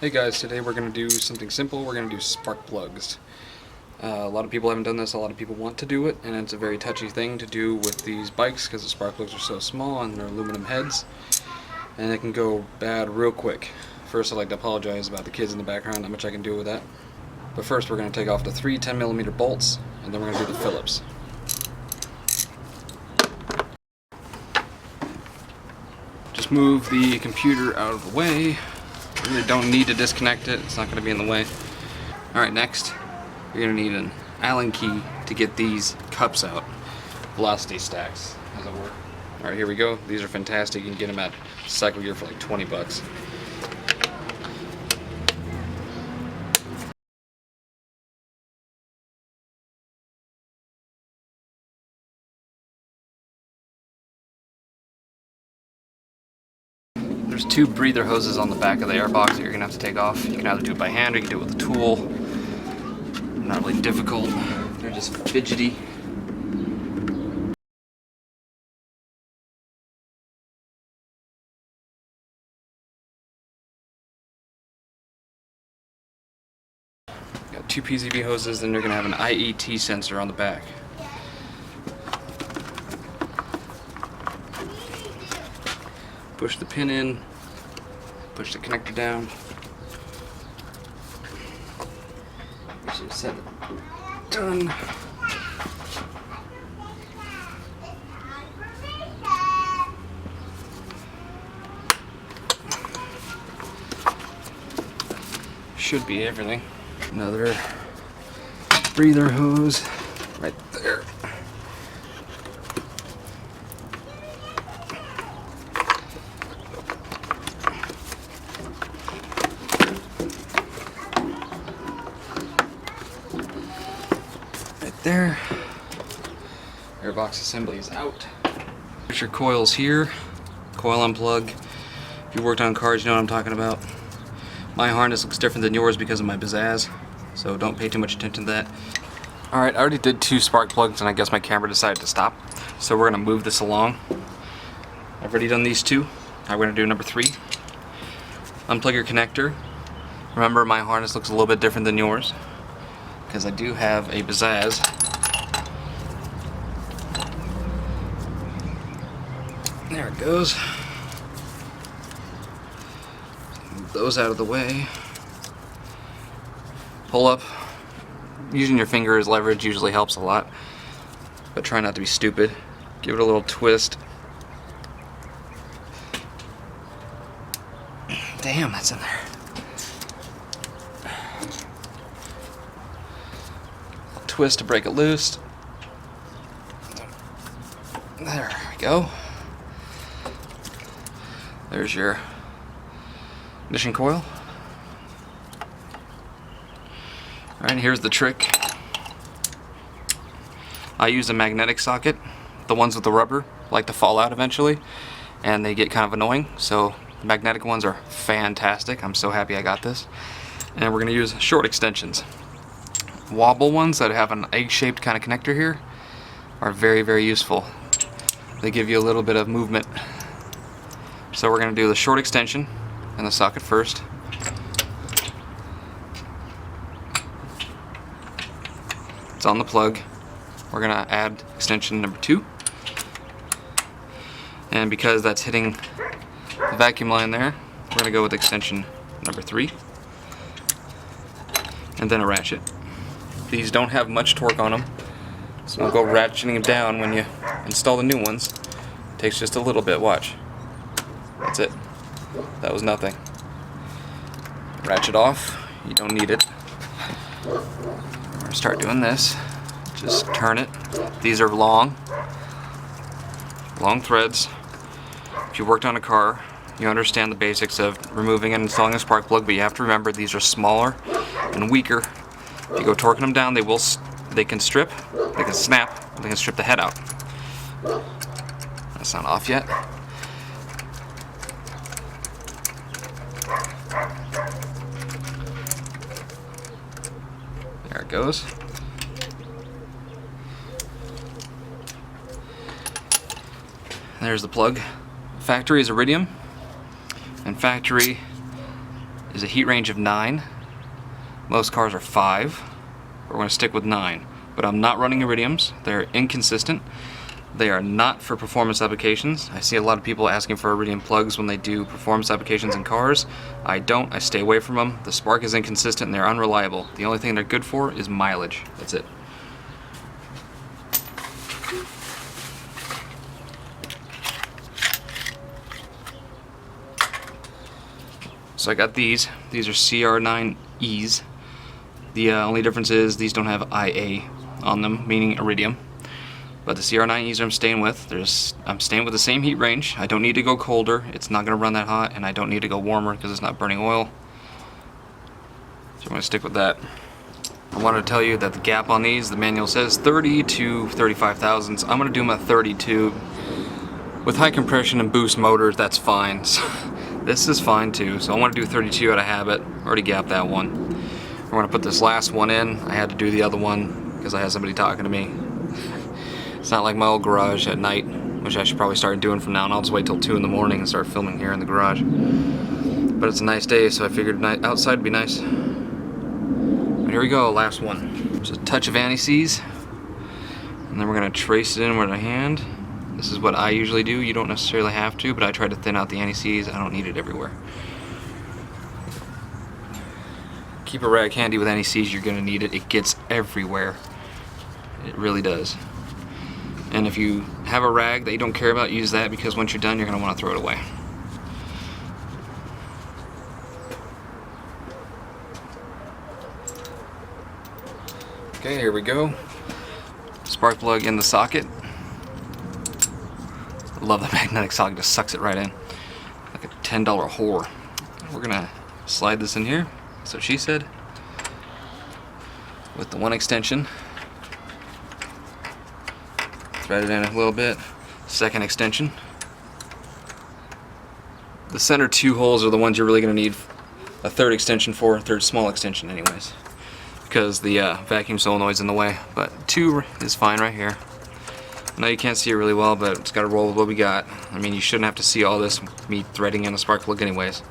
Hey guys, today we're going to do something simple. We're going to do spark plugs. A lot of people haven't done this, a lot of people want to do it, and it's a very touchy thing to do with these bikes because the spark plugs are so small and they're aluminum heads, and it can go bad real quick. First, I'd like to apologize about the kids in the background, not much I can do with that. But first we're going to take off the three 10mm bolts, and then we're going to do the Phillips. Just move the computer out of the way. Really don't need to disconnect it, it's not going to be in the way. Alright, next you're going to need an Allen key to get these cups out. Velocity stacks. How's that work? Alright, here we go. These are fantastic. You can get them at Cycle Gear for like 20 bucks. There's two breather hoses on the back of the airbox that you're going to have to take off. You can either do it by hand or you can do it with a tool. Not really difficult. They're just fidgety. Got two PCV hoses, then you're going to have an IET sensor on the back. Push the pin in, push the connector down. We should set it done. Should be everything. Another breather hose right there. There. Airbox assembly is out. There's your coils here. Coil unplug. If you worked on cars, you know what I'm talking about. My harness looks different than yours because of my pizzazz, so don't pay too much attention to that. Alright, I already did two spark plugs and I guess my camera decided to stop. So we're going to move this along. I've already done these two. Now we're going to do number 3. Unplug your connector. Remember, my harness looks a little bit different than yours, because I do have a pizzazz. There it goes. Move those out of the way. Pull up. Using your finger as leverage usually helps a lot, but try not to be stupid. Give it a little twist. Damn, that's in there. Twist to break it loose. There we go. There's your ignition coil. Alright, here's the trick. I use a magnetic socket. The ones with the rubber like to fall out eventually, and they get kind of annoying, so the magnetic ones are fantastic. I'm so happy I got this. And we're going to use short extensions. Wobble ones that have an egg-shaped kind of connector here are very, very useful. They give you a little bit of movement. So we're going to do the short extension in the socket first. It's on the plug. We're going to add extension number 2. And because that's hitting the vacuum line there, we're going to go with extension number 3. And then a ratchet. These don't have much torque on them, so don't go ratcheting them down when you install the new ones. It takes just a little bit, watch. That's it. That was nothing. Ratchet off, you don't need it. We're going to start doing this. Just turn it. These are long threads. If you worked on a car, you understand the basics of removing and installing a spark plug, but you have to remember these are smaller and weaker. If you go torquing them down, they can strip, they can snap, they can strip the head out. That's not off yet. There it goes. There's the plug. Factory is iridium, and factory is a heat range of 9. Most cars are 5. We're going to stick with 9. But I'm not running iridiums. They're inconsistent. They are not for performance applications. I see a lot of people asking for iridium plugs when they do performance applications in cars. I don't. I stay away from them. The spark is inconsistent and they're unreliable. The only thing they're good for is mileage. That's it. So I got these. These are CR9Es. The only difference is these don't have IA on them, meaning iridium. But the CR9Es I'm staying with. I'm staying with the same heat range. I don't need to go colder. It's not going to run that hot, and I don't need to go warmer because it's not burning oil. So I'm going to stick with that. I wanted to tell you that the gap on these, the manual says 30 to 35 thousandths. I'm going to do them at 32. With high compression and boost motors, that's fine. So this is fine too. So I want to do 32 out of habit. Already gapped that one. We're going to put this last one in. I had to do the other one because I had somebody talking to me. It's not like my old garage at night, which I should probably start doing from now on. I'll just wait till 2 in the morning and start filming here in the garage. But it's a nice day, so I figured outside would be nice. But here we go, last one. Just a touch of anti-seize, and then we're going to trace it in with our hand. This is what I usually do. You don't necessarily have to, but I try to thin out the anti-seize. I don't need it everywhere. Keep a rag handy with anti-seize. You're going to need it. It gets everywhere. It really does. And if you have a rag that you don't care about, use that, because once you're done, you're going to want to throw it away. Okay, here we go. Spark plug in the socket. I love the magnetic socket, just sucks it right in. Like a $10 whore. We're going to slide this in here. That's what she said. With the one extension. Thread it in a little bit. Second extension. The center 2 holes are the ones you're really going to need a third extension for, a third small extension anyways, because the vacuum solenoid's in the way. But 2 is fine right here. I know you can't see it really well, but it's got to roll with what we got. I mean, you shouldn't have to see all this, me threading in a spark plug anyways.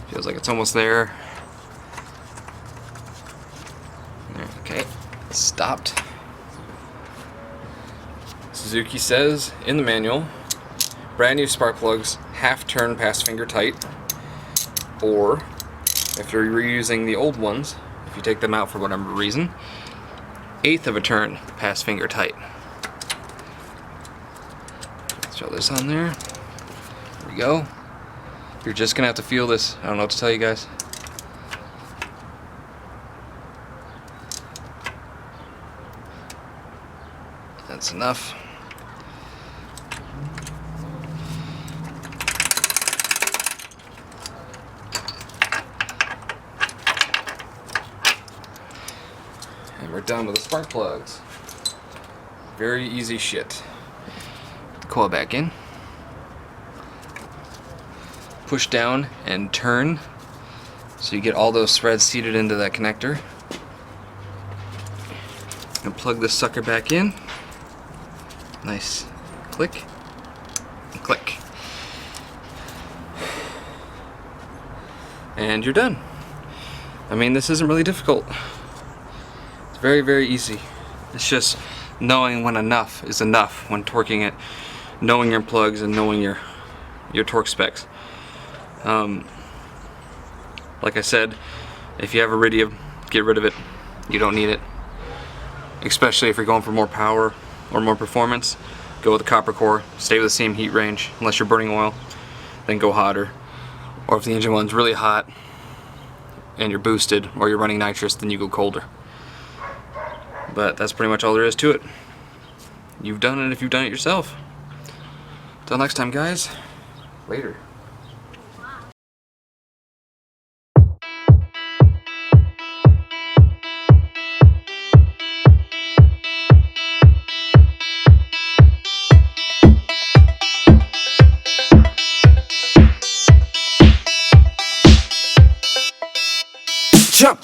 Feels like it's almost there. Okay. Stopped. Suzuki says in the manual, brand new spark plugs half turn past finger tight, or if you're reusing the old ones, if you take them out for whatever reason, 1/8 of a turn past finger tight. Let's throw this on there. There we go. You're just gonna have to feel this. I don't know what to tell you guys. That's enough. And we're done with the spark plugs. Very easy shit. Coil back in. Push down and turn so you get all those threads seated into that connector. And plug this sucker back in. Nice click and click. And you're done. I mean, this isn't really difficult. It's very, very easy. It's just knowing when enough is enough when torquing it, knowing your plugs and knowing your torque specs. Like I said, if you have iridium, get rid of it. You don't need it. Especially if you're going for more power or more performance, go with the copper core. Stay with the same heat range unless you're burning oil, then go hotter. Or if the engine one's really hot and you're boosted or you're running nitrous, then you go colder. But that's pretty much all there is to it. You've done it if you've done it yourself. Till next time, guys. Later. Jump!